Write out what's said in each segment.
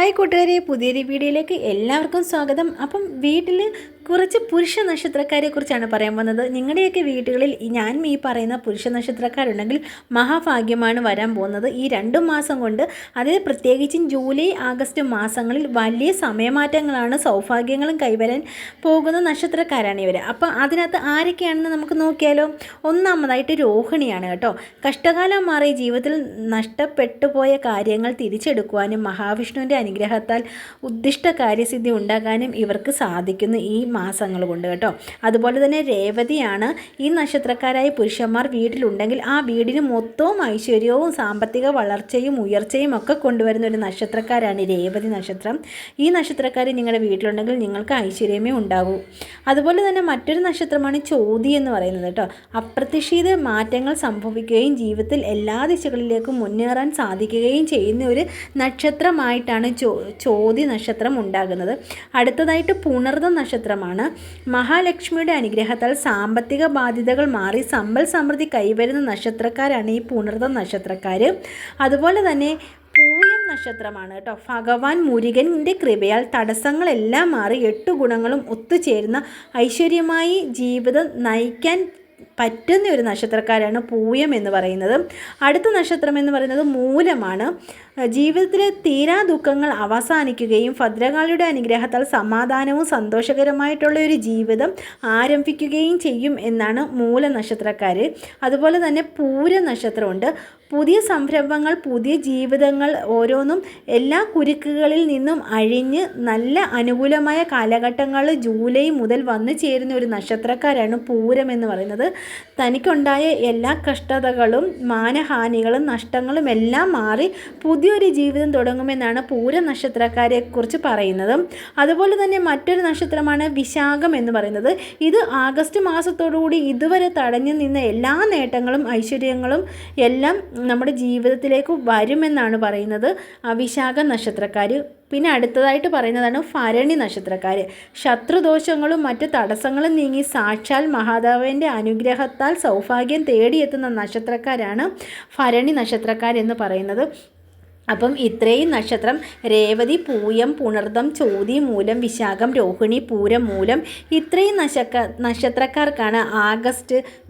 Hi കൂട്ടുകാരെ, പുതിയൊരു വീഡിയോയിലേക്ക് എല്ലാവർക്കും സ്വാഗതം. അപ്പം വീട്ടിൽ കുറച്ച് പുരുഷ നക്ഷത്രക്കാരെ കുറിച്ചാണ് പറയാൻ വന്നത്. നിങ്ങളുടെയൊക്കെ വീടുകളിൽ ഞാൻ ഈ പറയുന്ന പുരുഷ നക്ഷത്രക്കാരുണ്ടെങ്കിൽ മഹാഭാഗ്യമാണ് വരാൻ പോകുന്നത്. ഈ 2 മാസം കൊണ്ട്, അതായത് പ്രത്യേകിച്ചും ജൂലൈ ആഗസ്റ്റ് മാസങ്ങളിൽ വലിയ സമയമാറ്റങ്ങളാണ്, സൗഭാഗ്യങ്ങളും കൈവരാൻ പോകുന്ന നക്ഷത്രക്കാരാണ് ഇവർ. അപ്പോൾ അതിനകത്ത് ആരൊക്കെയാണെന്ന് നമുക്ക് നോക്കിയാലോ. ഒന്നാമതായിട്ട് രോഹിണിയാണ് കേട്ടോ. കഷ്ടകാലം മാറി ജീവിതത്തിൽ നഷ്ടപ്പെട്ടു പോയ കാര്യങ്ങൾ തിരിച്ചെടുക്കുവാനും മഹാവിഷ്ണുവിൻ്റെ അനുഗ്രഹത്താൽ ഉദ്ദിഷ്ട കാര്യസിദ്ധി ഉണ്ടാകാനും ഇവർക്ക് സാധിക്കുന്നു ഈ മാസങ്ങൾ കൊണ്ട് കേട്ടോ. അതുപോലെ തന്നെ രേവതിയാണ്. ഈ നക്ഷത്രക്കാരായ പുരുഷന്മാർ വീട്ടിലുണ്ടെങ്കിൽ ആ വീടിന് മൊത്തവും ഐശ്വര്യവും സാമ്പത്തിക വളർച്ചയും ഉയർച്ചയും ഒക്കെ കൊണ്ടുവരുന്ന ഒരു നക്ഷത്രക്കാരാണ് രേവതി നക്ഷത്രം. ഈ നക്ഷത്രക്കാർ നിങ്ങളുടെ വീട്ടിലുണ്ടെങ്കിൽ നിങ്ങൾക്ക് ഐശ്വര്യമേ ഉണ്ടാകൂ. അതുപോലെ തന്നെ മറ്റൊരു നക്ഷത്രമാണ് ചോതി എന്ന് പറയുന്നത് കേട്ടോ. അപ്രതീക്ഷിത മാറ്റങ്ങൾ സംഭവിക്കുകയും ജീവിതത്തിൽ എല്ലാ ദിശകളിലേക്കും മുന്നേറാൻ സാധിക്കുകയും ചെയ്യുന്ന ഒരു നക്ഷത്രമായിട്ടാണ് ചോതി നക്ഷത്രം ഉണ്ടാകുന്നത്. അടുത്തതായിട്ട് പുണർദ നക്ഷത്രമാണ്. മഹാലക്ഷ്മിയുടെ അനുഗ്രഹത്താൽ സാമ്പത്തിക ബാധ്യതകൾ മാറി സമ്പൽ സമൃദ്ധി കൈവരുന്ന നക്ഷത്രക്കാരാണ് ഈ പുണർദ നക്ഷത്രക്കാർ. അതുപോലെ തന്നെ പൂയം നക്ഷത്രമാണ് കേട്ടോ. ഭഗവാൻ മുരുകൻ്റെ കൃപയാൽ തടസ്സങ്ങളെല്ലാം മാറി 8 ഗുണങ്ങളും ഒത്തുചേരുന്ന ഐശ്വര്യമായി ജീവിതം നയിക്കാൻ പറ്റുന്ന ഒരു നക്ഷത്രക്കാരാണ് പൂയം എന്ന് പറയുന്നത്. അടുത്ത നക്ഷത്രം എന്ന് പറയുന്നത് മൂലമാണ്. ജീവിതത്തിലെ തീരാ ദുഃഖങ്ങൾ അവസാനിക്കുകയും ഭദ്രകാളിയുടെ അനുഗ്രഹത്താൽ സമാധാനവും സന്തോഷകരമായിട്ടുള്ള ഒരു ജീവിതം ആരംഭിക്കുകയും ചെയ്യും എന്നാണ് മൂല നക്ഷത്രക്കാർ. അതുപോലെ തന്നെ പൂര നക്ഷത്രമുണ്ട്. പുതിയ സംരംഭങ്ങൾ, പുതിയ ജീവിതങ്ങൾ ഓരോന്നും എല്ലാ കുരുക്കുകളിൽ നിന്നും അഴിഞ്ഞ് നല്ല അനുകൂലമായ കാലഘട്ടങ്ങൾ ജൂലൈ മുതൽ വന്നു ചേരുന്ന ഒരു നക്ഷത്രക്കാരാണ് പൂരം എന്ന് പറയുന്നത്. തനിക്കുണ്ടായ എല്ലാ കഷ്ടതകളും മാനഹാനികളും നഷ്ടങ്ങളും എല്ലാം മാറി പുതിയൊരു ജീവിതം തുടങ്ങുമെന്നാണ് പൂര നക്ഷത്രക്കാരെ കുറിച്ച് പറയുന്നത്. അതുപോലെ തന്നെ മറ്റൊരു നക്ഷത്രമാണ് വിശാഖം എന്ന് പറയുന്നത്. ഇത് ആഗസ്റ്റ് മാസത്തോടുകൂടി ഇതുവരെ തടഞ്ഞു നിന്ന എല്ലാ നേട്ടങ്ങളും ഐശ്വര്യങ്ങളും എല്ലാം നമ്മുടെ ജീവിതത്തിലേക്ക് വരുമെന്നാണ് പറയുന്നത് വിശാഖ നക്ഷത്രക്കാർ. പിന്നെ അടുത്തതായിട്ട് പറയുന്നതാണ് ഭരണി നക്ഷത്രക്കാർ. ശത്രുദോഷങ്ങളും മറ്റ് തടസ്സങ്ങളും നീങ്ങി സാക്ഷാൽ മഹാദേവൻ്റെ അനുഗ്രഹത്താൽ സൗഭാഗ്യം തേടിയെത്തുന്ന നക്ഷത്രക്കാരാണ് ഭരണി നക്ഷത്രക്കാരെന്ന് പറയുന്നത്. അപ്പം ഇത്രയും നക്ഷത്രം രേവതി, പൂയം, പുണർദം, ചോതി, മൂലം, വിശാഖം, രോഹിണി, പൂരം, മൂലം ഇത്രയും നക്ഷത്രക്കാർക്കാണ്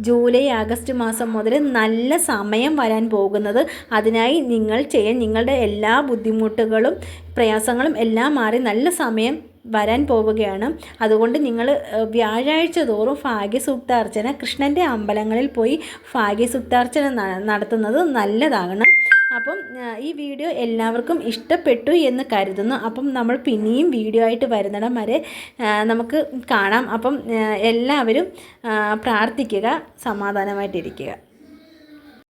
ജൂലൈ ആഗസ്റ്റ് മാസം മുതൽ നല്ല സമയം വരാൻ പോകുന്നത്. അതിനായി നിങ്ങൾ നിങ്ങളുടെ എല്ലാ ബുദ്ധിമുട്ടുകളും പ്രയാസങ്ങളും എല്ലാം മാറി നല്ല സമയം വരാൻ പോവുകയാണ്. അതുകൊണ്ട് നിങ്ങൾ വ്യാഴാഴ്ച തോറും ഭാഗ്യസൂക്താർച്ചന, കൃഷ്ണൻ്റെ അമ്പലങ്ങളിൽ പോയി ഭാഗ്യസൂക്താർച്ചന നടത്തുന്നത് നല്ലതാകണം. അപ്പം ഈ വീഡിയോ എല്ലാവർക്കും ഇഷ്ടപ്പെട്ടു എന്ന് കരുതുന്നു. അപ്പം നമ്മൾ പിന്നെയും വീഡിയോ ആയിട്ട് വരുന്നിടം വരെ നമുക്ക് കാണാം. അപ്പം എല്ലാവരും പ്രാർത്ഥിക്കുക, സമാധാനമായിട്ടിരിക്കുക.